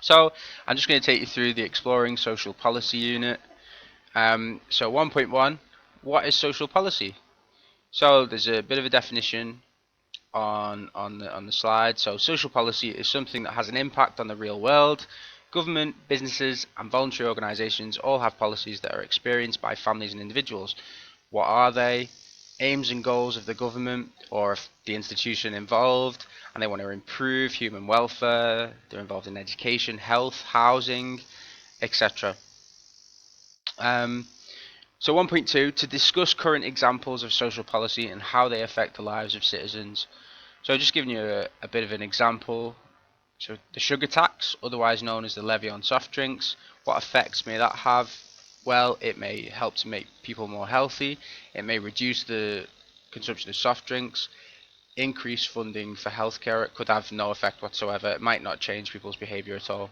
So I'm just going to take you through the Exploring Social Policy unit. So 1.1, what is social policy? So there's a bit of a definition on the slide. So social policy is something that has an impact on the real world. Government, businesses, and voluntary organisations all have policies that are experienced by families and individuals. What are they? Aims and goals of the government or of the institution involved, and they want to improve human welfare. They're involved in education, health, housing, etc. Um, so 1.2, to discuss current examples of social policy and how they affect the lives of citizens. So just giving you a bit of an example. So the sugar tax, otherwise known as the levy on soft drinks, what effects may that have? Well, it may help to make people more healthy. It may reduce the consumption of soft drinks, increase funding for healthcare. It could have no effect whatsoever. It might not change people's behaviour at all.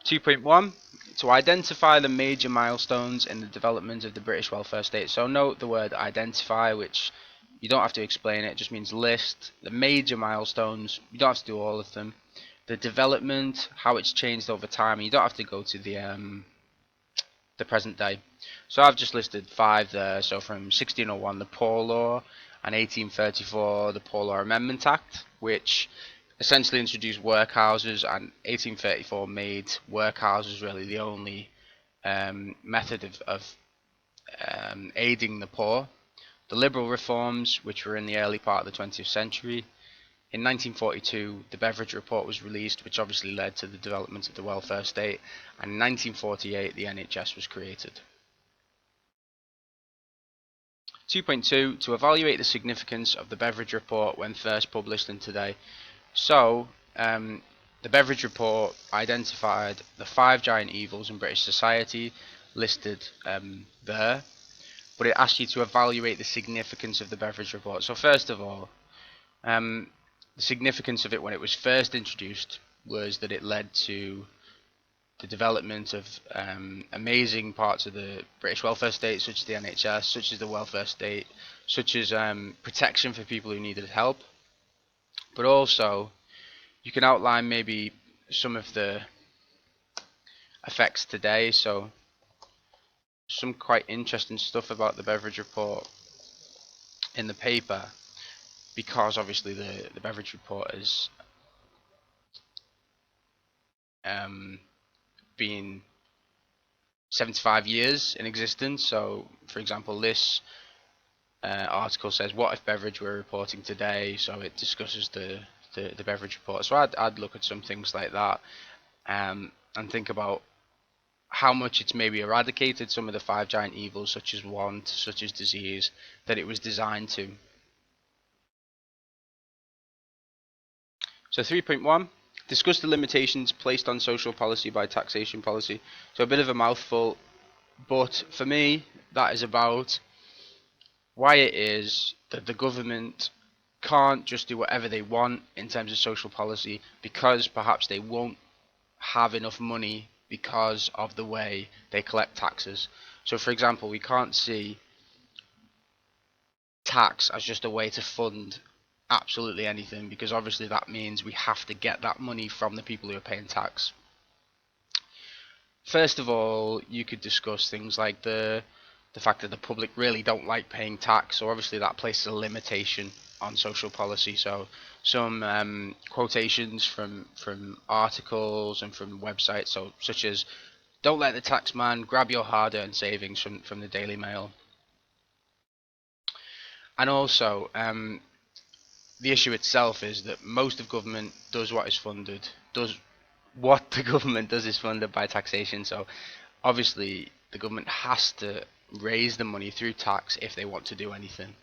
2.1, to identify the major milestones in the development of the British welfare state. So note the word identify, which you don't have to explain it just means list the major milestones. You don't have to do all of them. The development, how it's changed over time. You don't have to go to the present day. So I've just listed 5 there. So from 1601, the Poor Law, and 1834, the Poor Law Amendment Act, which essentially introduced workhouses, and 1834 made workhouses really the only method of aiding the poor. The liberal reforms, which were in the early part of the 20th century. In 1942, the Beveridge Report was released, which obviously led to the development of the welfare state, and in 1948, the NHS was created. 2.2, to evaluate the significance of the Beveridge Report when first published and today. So, the Beveridge Report identified the 5 giant evils in British society listed there, but it asked you to evaluate the significance of the Beveridge Report. So first of all, the significance of it when it was first introduced was that it led to the development of amazing parts of the British welfare state, such as the NHS, such as the welfare state, such as protection for people who needed help. But also, you can outline maybe some of the effects today. So, some quite interesting stuff about the Beveridge Report in the paper, because obviously the Beveridge Report has been 75 years in existence. So, for example, this article says, "What if Beveridge were reporting today?" So it discusses the Beveridge Report. So I'd look at some things like that, and think about how much it's maybe eradicated some of the 5 giant evils, such as want, such as disease, that it was designed to. So 3.1, discuss the limitations placed on social policy by taxation policy. So a bit of a mouthful, but for me, that is about why it is that the government can't just do whatever they want in terms of social policy, because perhaps they won't have enough money because of the way they collect taxes. So for example, we can't see tax as just a way to fund absolutely anything, because obviously that means we have to get that money from the people who are paying tax. First of all, you could discuss things like the fact that the public really don't like paying tax, so obviously that places a limitation on social policy. So some quotations from articles and from websites, so such as, "Don't let the tax man grab your hard-earned savings," from the Daily Mail. And also, the issue itself is that most of government does what is funded, does what the government does is funded by taxation. So obviously the government has to raise the money through tax if they want to do anything.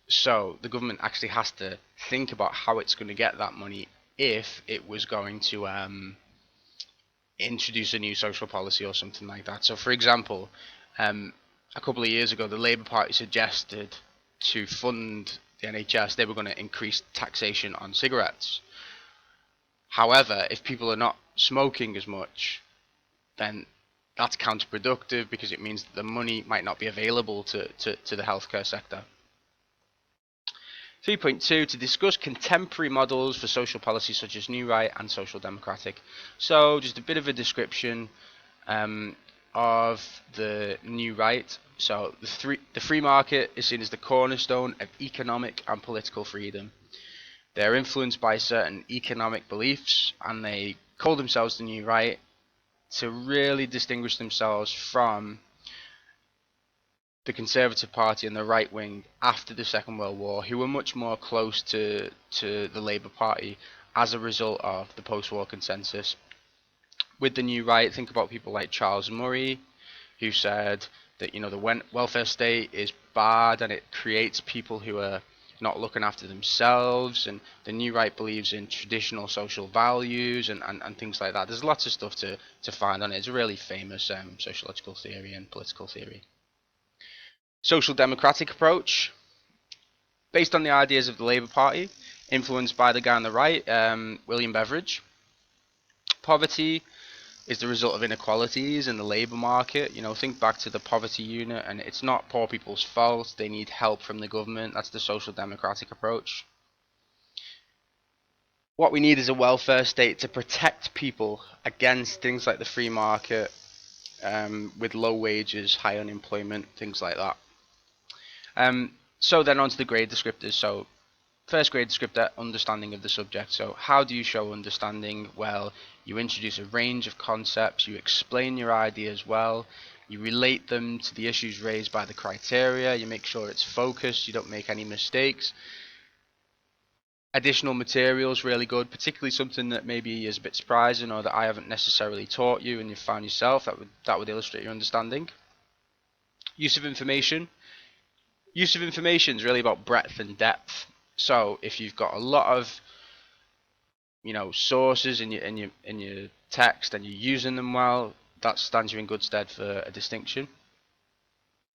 So the government actually has to think about how it's going to get that money if it was going to introduce a new social policy or something like that. So for example, a couple of years ago, the Labour Party suggested to fund the NHS, they were going to increase taxation on cigarettes. However, if people are not smoking as much, then that's counterproductive, because it means that the money might not be available to the healthcare sector. 3.2, to discuss contemporary models for social policy such as New Right and Social Democratic. So just a bit of a description of the New Right. So the free market is seen as the cornerstone of economic and political freedom. They're influenced by certain economic beliefs, and they call themselves the New Right to really distinguish themselves from the Conservative Party and the right wing after the Second World War, who were much more close to the Labour Party as a result of the post-war consensus. With the New Right, think about people like Charles Murray, who said that the welfare state is bad and it creates people who are not looking after themselves, and the New Right believes in traditional social values and things like that. There's lots of stuff to find on it. It's a really famous sociological theory and political theory. Social democratic approach, based on the ideas of the Labour Party, influenced by the guy on the right, William Beveridge. Poverty is the result of inequalities in the labour market. Think back to the poverty unit, and it's not poor people's fault. They need help from the government. That's the social democratic approach. What we need is a welfare state to protect people against things like the free market, with low wages, high unemployment, things like that. So then on to the grade descriptors. So first grade descriptor, understanding of the subject. So how do you show understanding? Well, you introduce a range of concepts, you explain your ideas well, you relate them to the issues raised by the criteria, you make sure it's focused, you don't make any mistakes. Additional materials really good, particularly something that maybe is a bit surprising or that I haven't necessarily taught you and you found yourself. That would illustrate your understanding. Use of information. Use of information is really about breadth and depth. So if you've got a lot of sources in your text and you're using them well, that stands you in good stead for a distinction.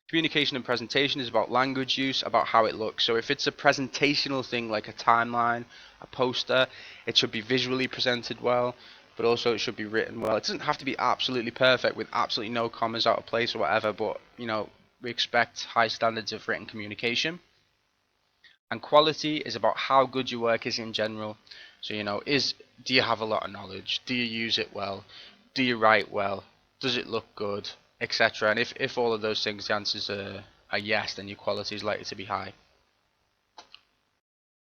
Communication and presentation is about language use, about how it looks. So if it's a presentational thing like a timeline, a poster, it should be visually presented well, but also it should be written well. It doesn't have to be absolutely perfect with absolutely no commas out of place or whatever, but we expect high standards of written communication. And quality is about how good your work is in general. So do you have a lot of knowledge? Do you use it well? Do you write well? Does it look good? Etc. And if all of those things, the answers are yes, then your quality is likely to be high.